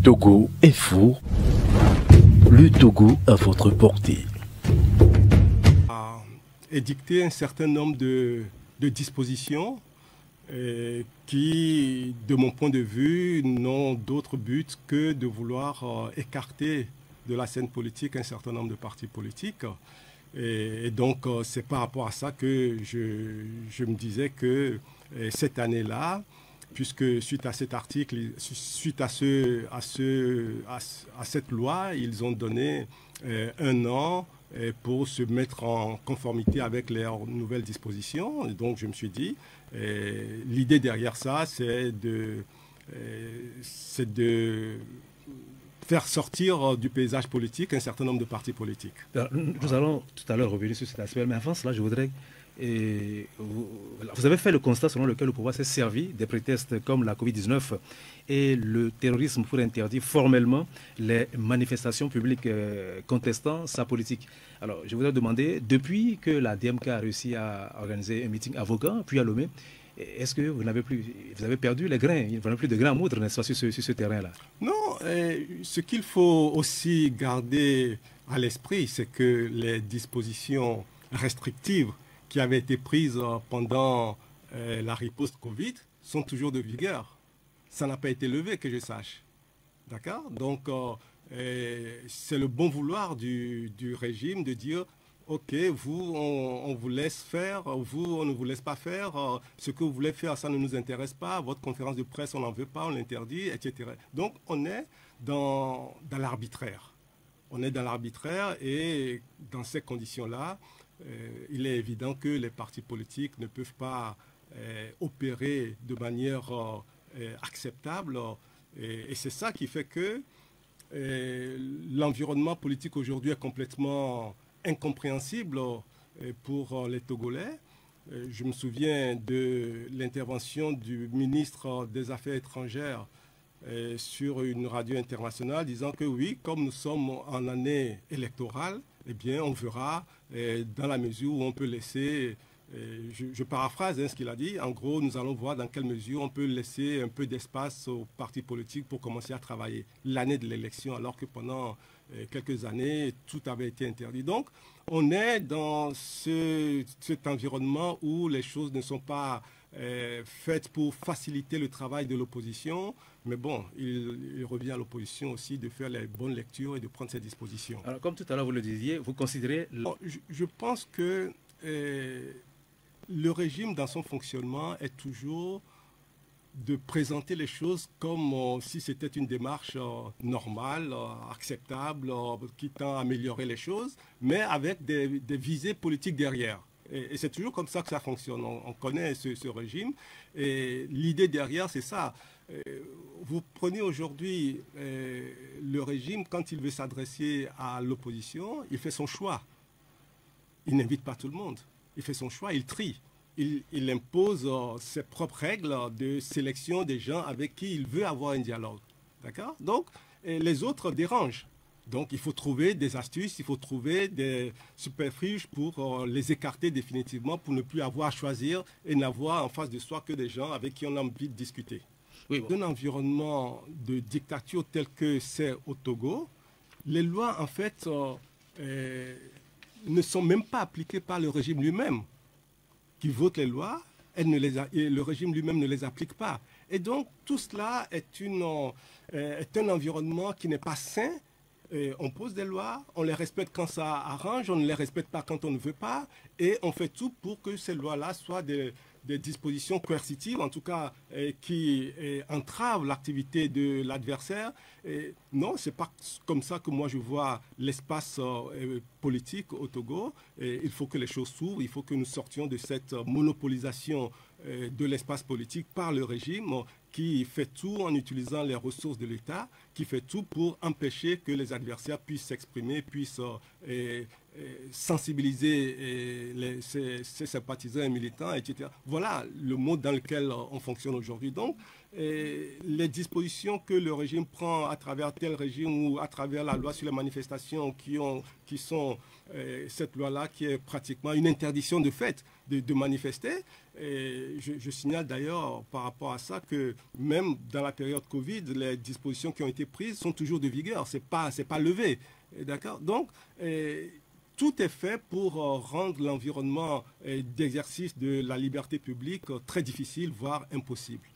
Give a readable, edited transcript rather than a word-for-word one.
Togo est fou. Le Togo à votre portée. A édicté un certain nombre de dispositions qui, de mon point de vue, n'ont d'autre but que de vouloir écarter de la scène politique un certain nombre de partis politiques. Et donc, c'est par rapport à ça que je me disais que cette année-là, puisque suite à cet article, suite à cette loi, ils ont donné un an pour se mettre en conformité avec leurs nouvelles dispositions. Et donc, je me suis dit, l'idée derrière ça, c'est de faire sortir du paysage politique un certain nombre de partis politiques. Alors, nous allons tout à l'heure revenir sur cet aspect, mais avant cela, je voudrais... vous avez fait le constat selon lequel le pouvoir s'est servi des prétextes comme la Covid-19 et le terrorisme pour interdire formellement les manifestations publiques contestant sa politique. Alors, je voudrais demander, depuis que la DMK a réussi à organiser un meeting à Vaughan, puis à Lomé, est-ce que vous avez perdu les grains, il n'y a plus de grains à moudre, n'est-ce pas, sur ce terrain-là? Non, ce qu'il faut aussi garder à l'esprit, c'est que les dispositions restrictives qui avaient été prises pendant la riposte Covid sont toujours de vigueur. Ça n'a pas été levé, que je sache. D'accord? Donc, c'est le bon vouloir du régime de dire ok, vous, on vous laisse faire, vous, on ne vous laisse pas faire, ce que vous voulez faire, ça ne nous intéresse pas, votre conférence de presse, on n'en veut pas, on l'interdit, etc. Donc, on est dans l'arbitraire. On est dans l'arbitraire et dans ces conditions-là, il est évident que les partis politiques ne peuvent pas opérer de manière acceptable. Et c'est ça qui fait que l'environnement politique aujourd'hui est complètement incompréhensible pour les Togolais. Je me souviens de l'intervention du ministre des Affaires étrangères sur une radio internationale disant que oui, comme nous sommes en année électorale, eh bien, on verra dans la mesure où on peut laisser, je paraphrase ce qu'il a dit, en gros, nous allons voir dans quelle mesure on peut laisser un peu d'espace aux partis politiques pour commencer à travailler l'année de l'élection, alors que pendant quelques années, tout avait été interdit. Donc, on est dans cet environnement où les choses ne sont pas faites pour faciliter le travail de l'opposition. Mais bon, il revient à l'opposition aussi de faire les bonnes lectures et de prendre ses dispositions. Alors, comme tout à l'heure vous le disiez, vous considérez... Je pense que le régime, dans son fonctionnement, est toujours de présenter les choses comme si c'était une démarche normale, acceptable, qui tend à améliorer les choses, mais avec des visées politiques derrière. Et c'est toujours comme ça que ça fonctionne. On connaît ce régime. Et l'idée derrière, c'est ça. Vous prenez aujourd'hui le régime, quand il veut s'adresser à l'opposition, il fait son choix. Il n'invite pas tout le monde. Il fait son choix, il trie. Il impose ses propres règles de sélection des gens avec qui il veut avoir un dialogue. D'accord? Donc, les autres dérangent. Donc, il faut trouver des astuces, il faut trouver des superfuges pour les écarter définitivement, pour ne plus avoir à choisir et n'avoir en face de soi que des gens avec qui on a envie de discuter. Oui, bon. Dans un environnement de dictature tel que c'est au Togo, les lois, en fait, ne sont même pas appliquées par le régime lui-même, qui vote les lois, et le régime lui-même ne les applique pas. Et donc, tout cela est un environnement qui n'est pas sain. On pose des lois, on les respecte quand ça arrange, on ne les respecte pas quand on ne veut pas, et on fait tout pour que ces lois-là soient des dispositions coercitives, en tout cas qui entravent l'activité de l'adversaire. Non, ce n'est pas comme ça que moi je vois l'espace politique au Togo. Il faut que les choses s'ouvrent, il faut que nous sortions de cette monopolisation de l'espace politique par le régime qui fait tout en utilisant les ressources de l'État, qui fait tout pour empêcher que les adversaires puissent s'exprimer, puissent sensibiliser ses sympathisants et militants, etc. Voilà le mode dans lequel on fonctionne aujourd'hui. Donc, les dispositions que le régime prend à travers tel régime ou à travers la loi sur les manifestations qui sont cette loi-là qui est pratiquement une interdiction de fait de manifester. Et je signale d'ailleurs par rapport à ça que même dans la période Covid, les dispositions qui ont été prises sont toujours de vigueur. C'est pas levé. D'accord ? Donc, tout est fait pour rendre l'environnement d'exercice de la liberté publique très difficile, voire impossible.